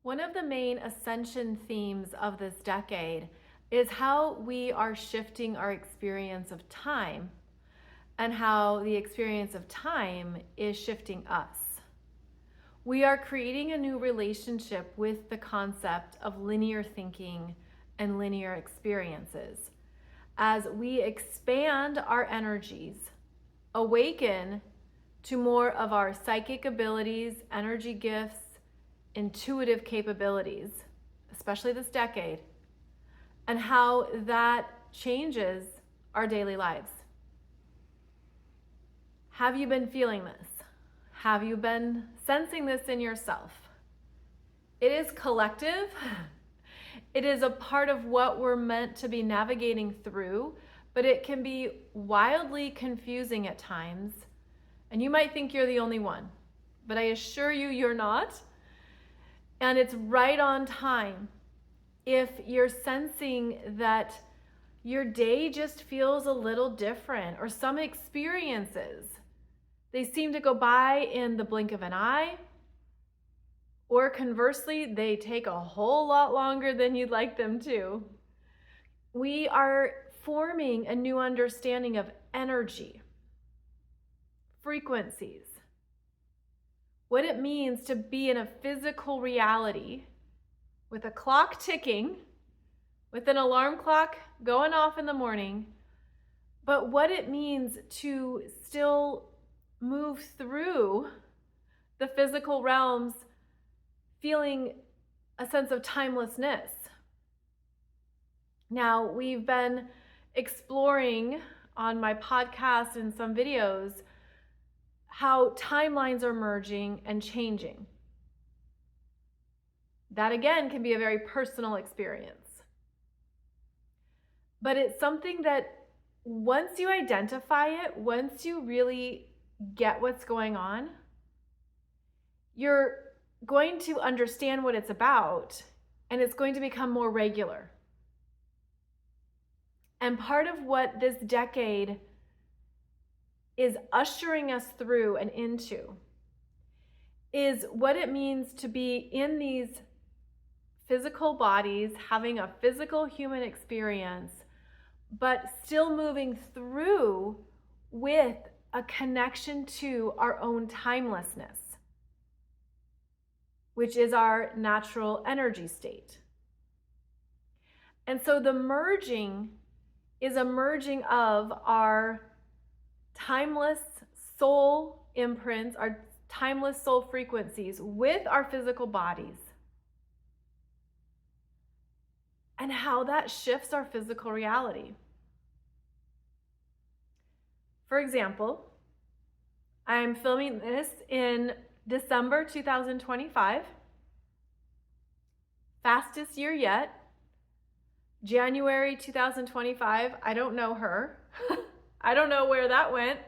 One of the main ascension themes of this decade is how we are shifting our experience of time and how the experience of time is shifting us. We are creating a new relationship with the concept of linear thinking and linear experiences as we expand our energies, awaken to more of our psychic abilities, energy gifts, intuitive capabilities, especially this decade, and how that changes our daily lives. Have you been feeling this? Have you been sensing this in yourself? It is collective. It is a part of what we're meant to be navigating through, but it can be wildly confusing at times. And you might think you're the only one, but I assure you, you're not. And it's right on time if you're sensing that your day just feels a little different, or some experiences, they seem to go by in the blink of an eye, or conversely, they take a whole lot longer than you'd like them to. We are forming a new understanding of energy, frequencies, what it means to be in a physical reality with a clock ticking, with an alarm clock going off in the morning, but what it means to still move through the physical realms feeling a sense of timelessness. Now, we've been exploring on my podcast and some videos how timelines are merging and changing. That again can be a very personal experience. But it's something that once you identify it, once you really get what's going on, you're going to understand what it's about, and it's going to become more regular. And part of what this decade is ushering us through and into is what it means to be in these physical bodies, having a physical human experience, but still moving through with a connection to our own timelessness, which is our natural energy state. And so the merging is a merging of our timeless soul imprints, our timeless soul frequencies with our physical bodies, and how that shifts our physical reality. For example, I'm filming this in December 2025, fastest year yet. January 2025, I don't know her. I don't know where that went.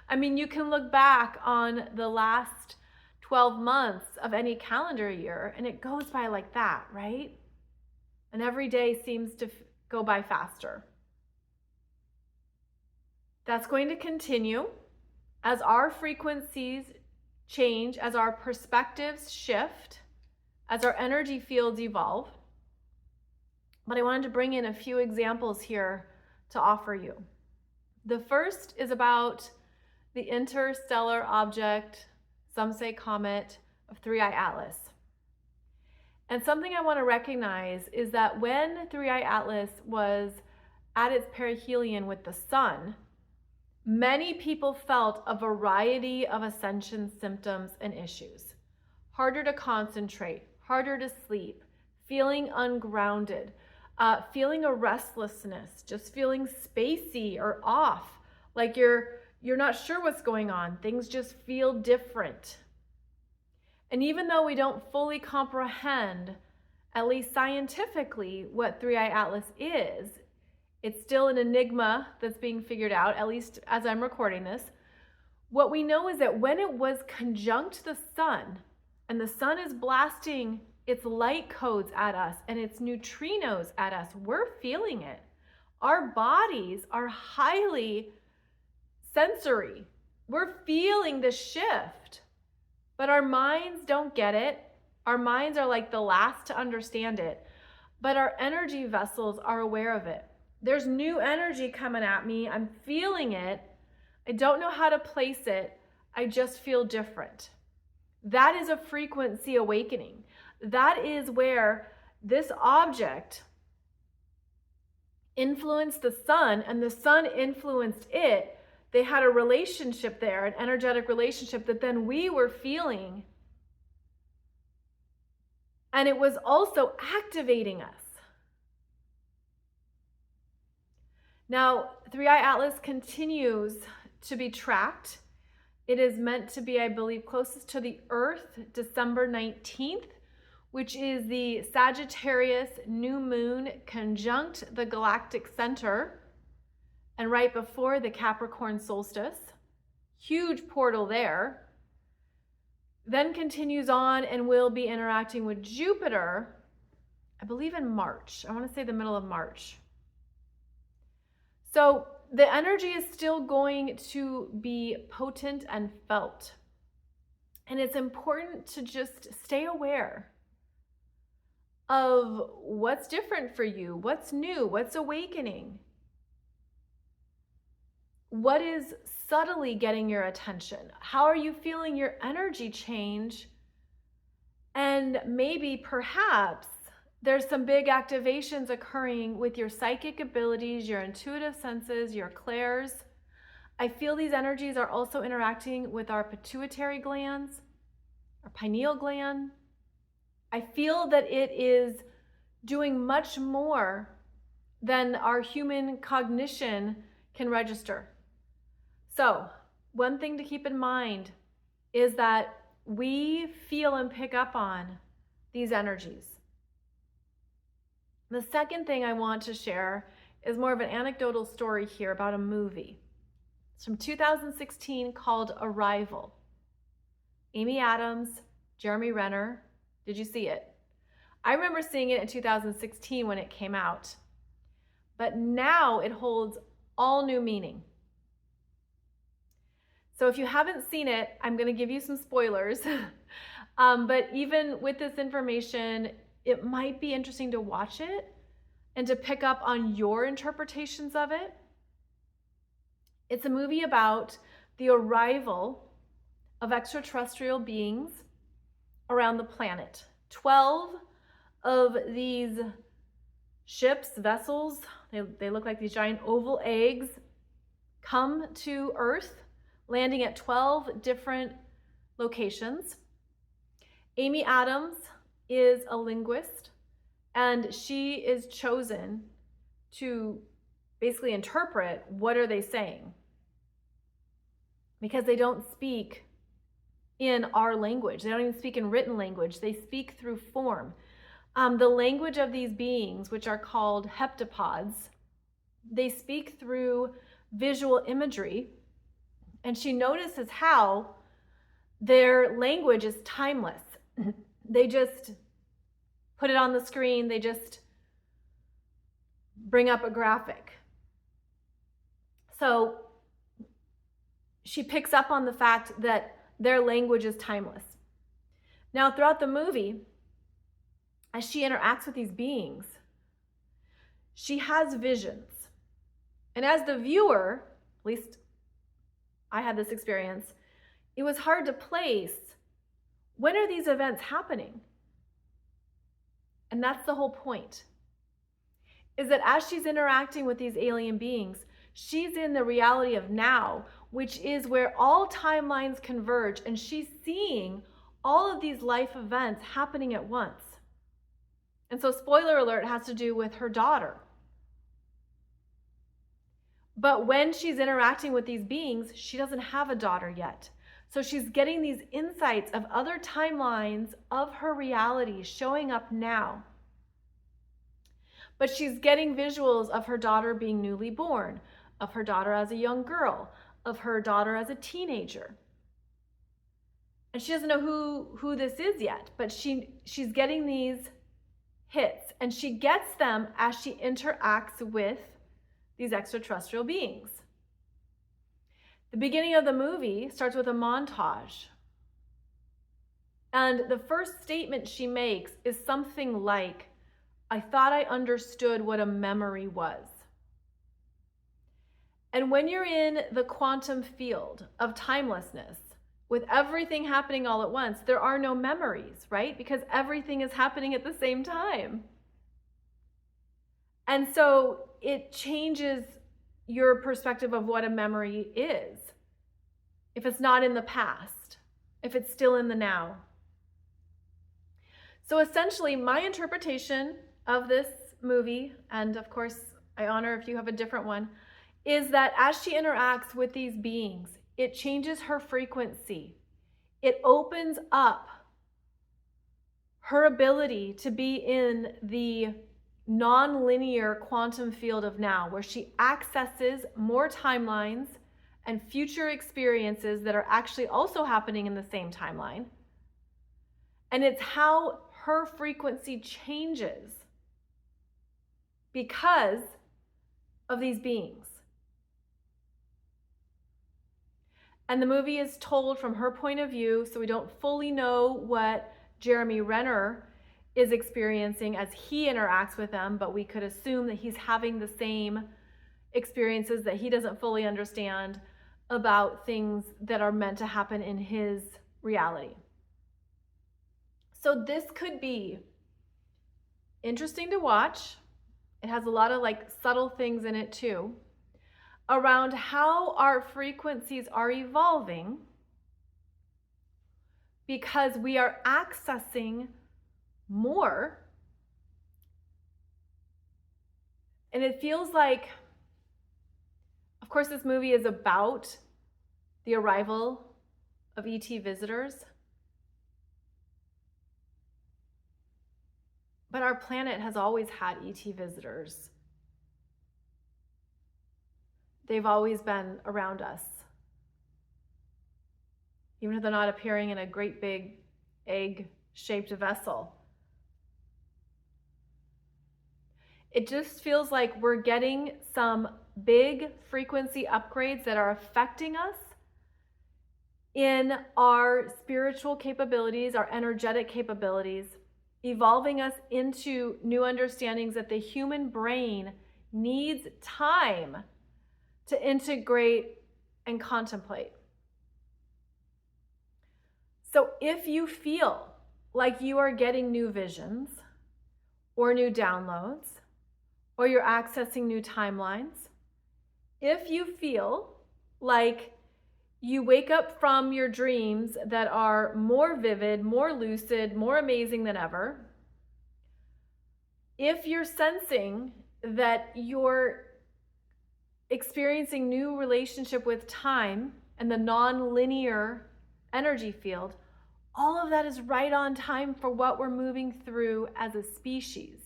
I mean, you can look back on the last 12 months of any calendar year and it goes by like that, right? And every day seems to go by faster. That's going to continue as our frequencies change, as our perspectives shift, as our energy fields evolve. But I wanted to bring in a few examples here to offer you. The first is about the interstellar object, some say comet, of Three-Eye Atlas. And something I want to recognize is that when Three-Eye Atlas was at its perihelion with the sun, many people felt a variety of ascension symptoms and issues. Harder to concentrate, harder to sleep, feeling ungrounded, feeling a restlessness, just feeling spacey or off, like you're not sure what's going on. Things just feel different. And even though we don't fully comprehend, at least scientifically, what Three-Eye Atlas is, it's still an enigma that's being figured out, at least as I'm recording this. What we know is that when it was conjunct the sun, and the sun is blasting its light codes at us and its neutrinos at us, we're feeling it. Our bodies are highly sensory. We're feeling the shift, but our minds don't get it. Our minds are like the last to understand it, but our energy vessels are aware of it. There's new energy coming at me. I'm feeling it. I don't know how to place it. I just feel different. That is a frequency awakening. That is where this object influenced the sun and the sun influenced it. They had a relationship there, an energetic relationship that then we were feeling. And it was also activating us. Now, 3i Atlas continues to be tracked. It is meant to be, I believe, closest to the Earth, December 19th, which is the Sagittarius new moon conjunct the galactic center and right before the Capricorn solstice. Huge portal there. Then continues on and will be interacting with Jupiter, I believe in March. I want to say the middle of March. So the energy is still going to be potent and felt. And it's important to just stay aware of what's different for you, what's new, what's awakening, what is subtly getting your attention. How are you feeling your energy change? And maybe, perhaps, there's some big activations occurring with your psychic abilities, your intuitive senses, your clairs. I feel these energies are also interacting with our pituitary glands, our pineal gland. I feel that it is doing much more than our human cognition can register. So, one thing to keep in mind is that we feel and pick up on these energies. The second thing I want to share is more of an anecdotal story here about a movie. It's from 2016 called Arrival. Amy Adams, Jeremy Renner. Did you see it? I remember seeing it in 2016 when it came out, but now it holds all new meaning. So if you haven't seen it, I'm going to give you some spoilers. But even with this information, it might be interesting to watch it and to pick up on your interpretations of it. It's a movie about the arrival of extraterrestrial beings around the planet. 12 of these ships, vessels, they look like these giant oval eggs, come to Earth, landing at 12 different locations. Amy Adams is a linguist, and she is chosen to basically interpret what are they saying, because they don't speak in our language. They don't even speak in written language. They speak through form. The language of these beings, which are called heptapods, they speak through visual imagery. And she notices how their language is timeless. They just put it on the screen. They just bring up a graphic. So she picks up on the fact that their language is timeless. Now, throughout the movie, as she interacts with these beings, she has visions. And as the viewer, at least I had this experience, it was hard to place, when are these events happening? And that's the whole point, is that as she's interacting with these alien beings, she's in the reality of now, which is where all timelines converge, and she's seeing all of these life events happening at once. And so, spoiler alert, has to do with her daughter. But when she's interacting with these beings, she doesn't have a daughter yet. So she's getting these insights of other timelines of her reality showing up now. But she's getting visuals of her daughter being newly born, of her daughter as a young girl, of her daughter as a teenager. And she doesn't know who this is yet, but she's getting these hits, and she gets them as she interacts with these extraterrestrial beings. The beginning of the movie starts with a montage. And the first statement she makes is something like, I thought I understood what a memory was. And when you're in the quantum field of timelessness, with everything happening all at once, there are no memories, right? Because everything is happening at the same time. And so it changes your perspective of what a memory is. If it's not in the past, if it's still in the now. So essentially, my interpretation of this movie, and of course, I honor if you have a different one, is that as she interacts with these beings, it changes her frequency. It opens up her ability to be in the non-linear quantum field of now, where she accesses more timelines and future experiences that are actually also happening in the same timeline. And it's how her frequency changes because of these beings. And the movie is told from her point of view, so we don't fully know what Jeremy Renner is experiencing as he interacts with them, but we could assume that he's having the same experiences that he doesn't fully understand about things that are meant to happen in his reality. So this could be interesting to watch. It has a lot of subtle things in it too, around how our frequencies are evolving because we are accessing more. And it feels like, of course, this movie is about the arrival of ET visitors. But our planet has always had ET visitors. They've always been around us. Even if they're not appearing in a great big egg-shaped vessel. It just feels like we're getting some big frequency upgrades that are affecting us in our spiritual capabilities, our energetic capabilities, evolving us into new understandings that the human brain needs time to integrate and contemplate. So if you feel like you are getting new visions or new downloads, or you're accessing new timelines, if you feel like you wake up from your dreams that are more vivid, more lucid, more amazing than ever, if you're sensing that you're experiencing new relationship with time and the non-linear energy field, all of that is right on time for what we're moving through as a species.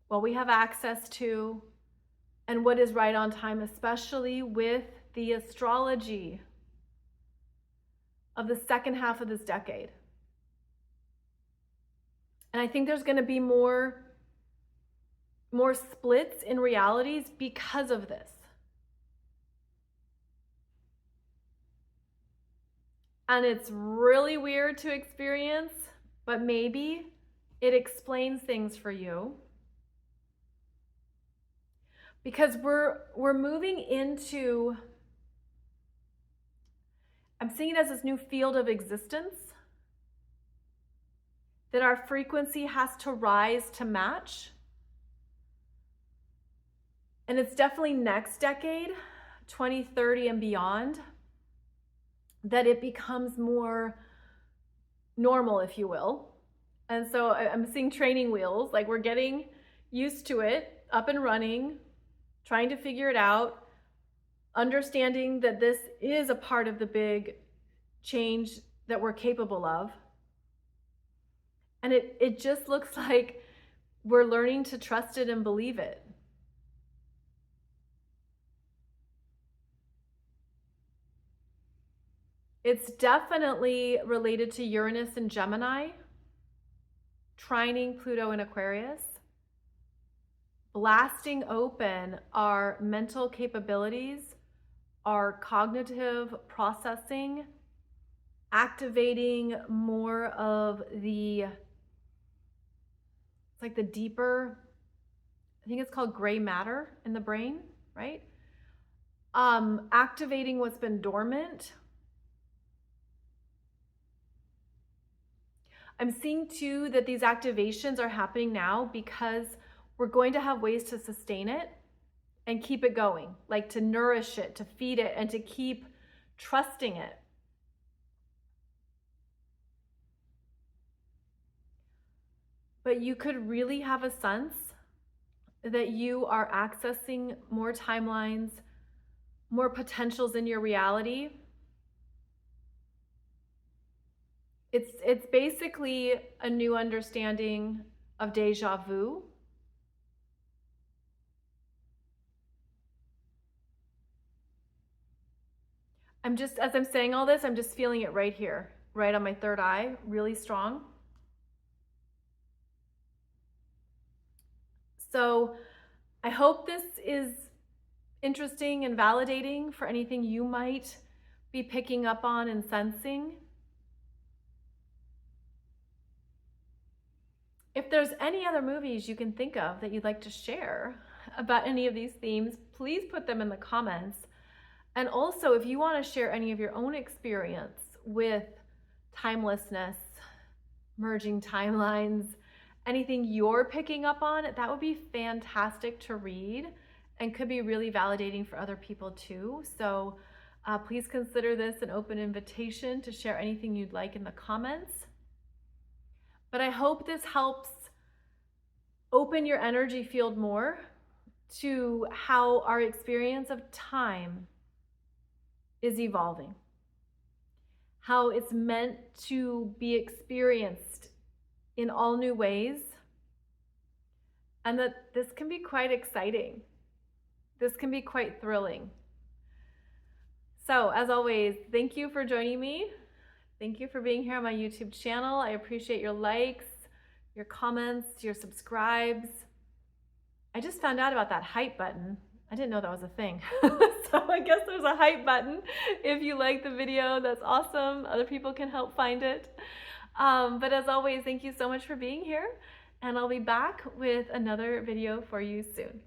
What we have access to and what is right on time, especially with the astrology of the second half of this decade. And I think there's going to be more splits in realities because of this. And it's really weird to experience, but maybe it explains things for you. Because we're moving into, I'm seeing it as this new field of existence that our frequency has to rise to match. And it's definitely next decade, 2030 and beyond, that it becomes more normal, if you will. And so I'm seeing training wheels, like we're getting used to it, up and running, trying to figure it out, understanding that this is a part of the big change that we're capable of. And it just looks like we're learning to trust it and believe it. It's definitely related to Uranus and Gemini, trining Pluto and Aquarius, blasting open our mental capabilities, our cognitive processing, activating more of the, it's like the deeper, I think it's called gray matter in the brain, right? Activating what's been dormant. I'm seeing too that these activations are happening now because we're going to have ways to sustain it and keep it going, like to nourish it, to feed it, and to keep trusting it. But you could really have a sense that you are accessing more timelines, more potentials in your reality. It's basically a new understanding of deja vu. As I'm saying all this, I'm just feeling it right here, right on my third eye, really strong. So I hope this is interesting and validating for anything you might be picking up on and sensing. If there's any other movies you can think of that you'd like to share about any of these themes, please put them in the comments. And also, if you want to share any of your own experience with timelessness, merging timelines, anything you're picking up on, that would be fantastic to read and could be really validating for other people too. So please consider this an open invitation to share anything you'd like in the comments. But I hope this helps open your energy field more to how our experience of time is evolving, how it's meant to be experienced in all new ways, and that this can be quite exciting. This can be quite thrilling. So, as always, thank you for joining me. Thank you for being here on my YouTube channel. I appreciate your likes, your comments, your subscribes. I just found out about that hype button. I didn't know that was a thing. So I guess there's a hype button. If you like the video, that's awesome. Other people can help find it. But as always, thank you so much for being here. And I'll be back with another video for you soon.